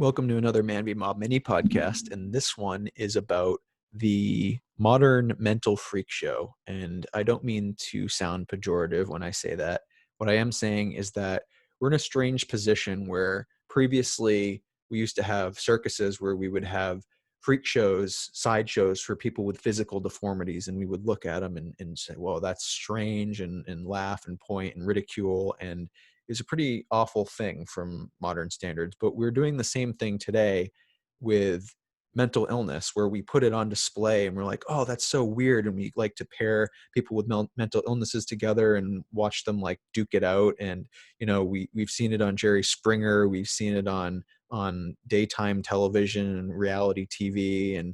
Welcome to another Man v Mob mini podcast, and this one is about the modern mental freak show. And I don't mean to sound pejorative when I say that. What I am saying is that we're in a strange position where previously we used to have circuses where we would have freak shows, sideshows for people with physical deformities, and we would look at them and say, well, that's strange, and laugh and point and ridicule. And is a pretty awful thing from modern standards. But we're doing the same thing today with mental illness, where we put it on display and we're like, oh, that's so weird. And we like to pair people with mental illnesses together and watch them like duke it out. And, we've seen it on Jerry Springer. We've seen it on daytime television and reality TV. And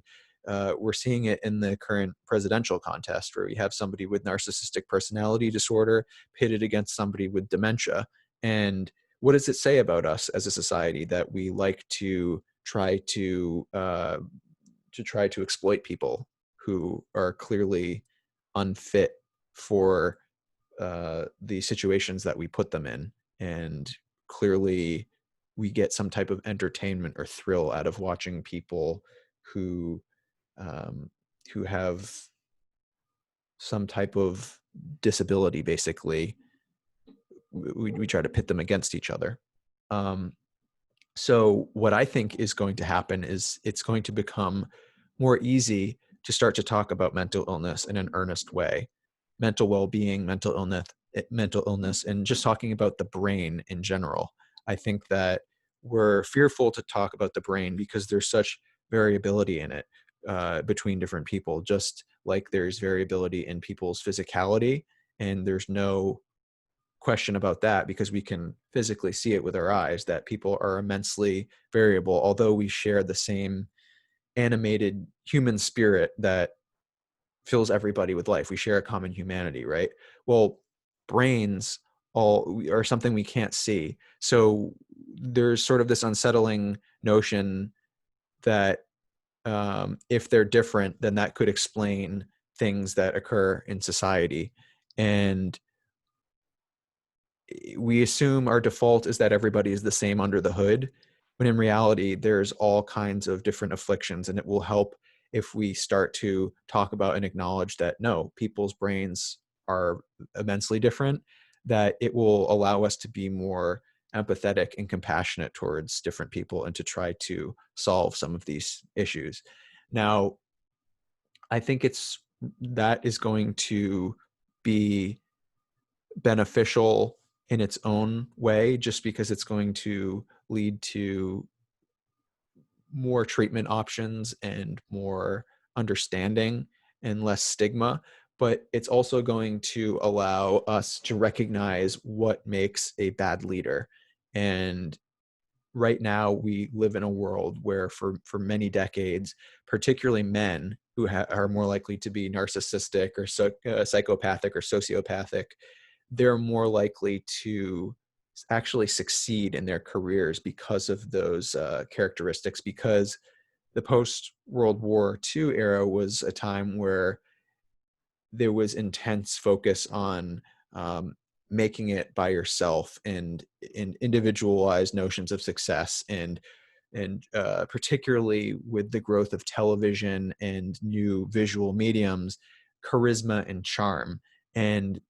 we're seeing it in the current presidential contest, where we have somebody with narcissistic personality disorder pitted against somebody with dementia. And what does it say about us as a society that we like to try to exploit people who are clearly unfit for the situations that we put them in? And clearly we get some type of entertainment or thrill out of watching people who um, who have some type of disability, basically. We try to pit them against each other. So what I think is going to happen is it's going to become more easy to start to talk about mental illness in an earnest way, mental well-being, mental illness, and just talking about the brain in general. I think that we're fearful to talk about the brain because there's such variability in it between different people, just like there's variability in people's physicality, and there's no question about that because we can physically see it with our eyes that people are immensely variable, although we share the same animated human spirit that fills everybody with life. We share a common humanity, right? Well, brains all are something we can't see. So there's sort of this unsettling notion that if they're different, then that could explain things that occur in society. And we assume our default is that everybody is the same under the hood, when in reality, there's all kinds of different afflictions. And it will help if we start to talk about and acknowledge that no, people's brains are immensely different, that it will allow us to be more empathetic and compassionate towards different people and to try to solve some of these issues. Now, I think that is going to be beneficial in its own way, just because it's going to lead to more treatment options and more understanding and less stigma. But it's also going to allow us to recognize what makes a bad leader. And right now we live in a world where for many decades, particularly men who are more likely to be narcissistic or psychopathic or sociopathic, they're more likely to actually succeed in their careers because of those characteristics, because the post-World War II era was a time where there was intense focus on making it by yourself and individualized notions of success, and particularly with the growth of television and new visual mediums, charisma and charm. And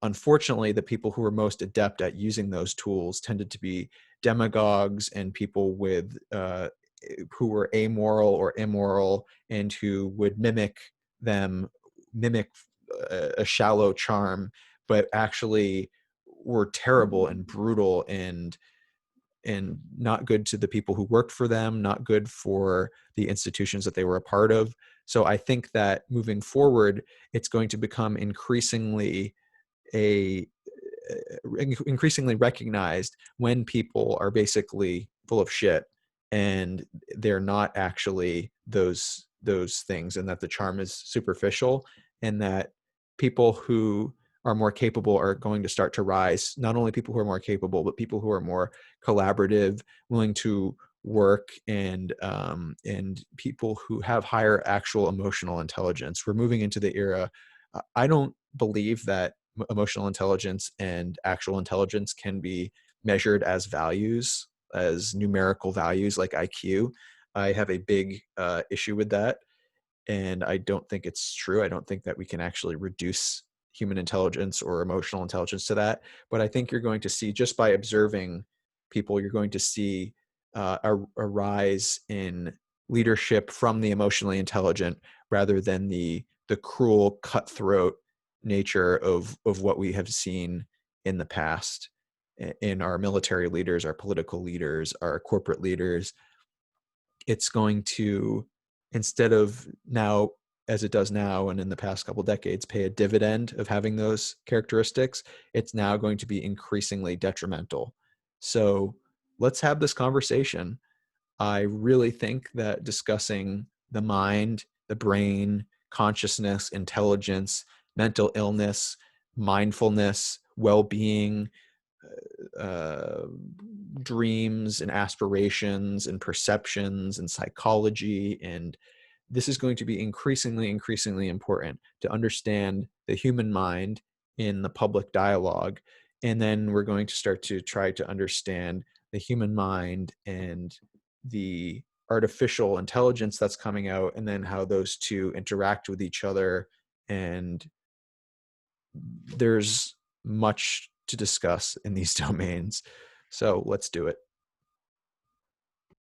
unfortunately, the people who were most adept at using those tools tended to be demagogues and people with who were amoral or immoral, and who would mimic a shallow charm, but actually were terrible and brutal and not good to the people who worked for them, not good for the institutions that they were a part of. So I think that moving forward, it's going to become increasingly recognized when people are basically full of shit and they're not actually those things, and that the charm is superficial, and that people who are more capable are going to start to rise. Not only people who are more capable, but people who are more collaborative, willing to work, and people who have higher actual emotional intelligence. We're moving into the era. I don't believe that emotional intelligence and actual intelligence can be measured as values. as numerical values like IQ. I have a big issue with that, and I don't think it's true. I don't think that we can actually reduce human intelligence or emotional intelligence to that. But I think you're going to see, just by observing people, you're going to see a rise in leadership from the emotionally intelligent rather than the cruel, cutthroat nature of what we have seen in the past in our military leaders, our political leaders, our corporate leaders. It's going to, instead of now, as it does now and in the past couple decades, pay a dividend of having those characteristics, it's now going to be increasingly detrimental. So let's have this conversation. I really think that discussing the mind, the brain, consciousness, intelligence, mental illness, mindfulness, well-being, uh, dreams and aspirations and perceptions and psychology. And this is going to be increasingly important to understand the human mind in the public dialogue. And then we're going to start to try to understand the human mind and the artificial intelligence that's coming out, and then how those two interact with each other. And there's much to discuss in these domains. So let's do it.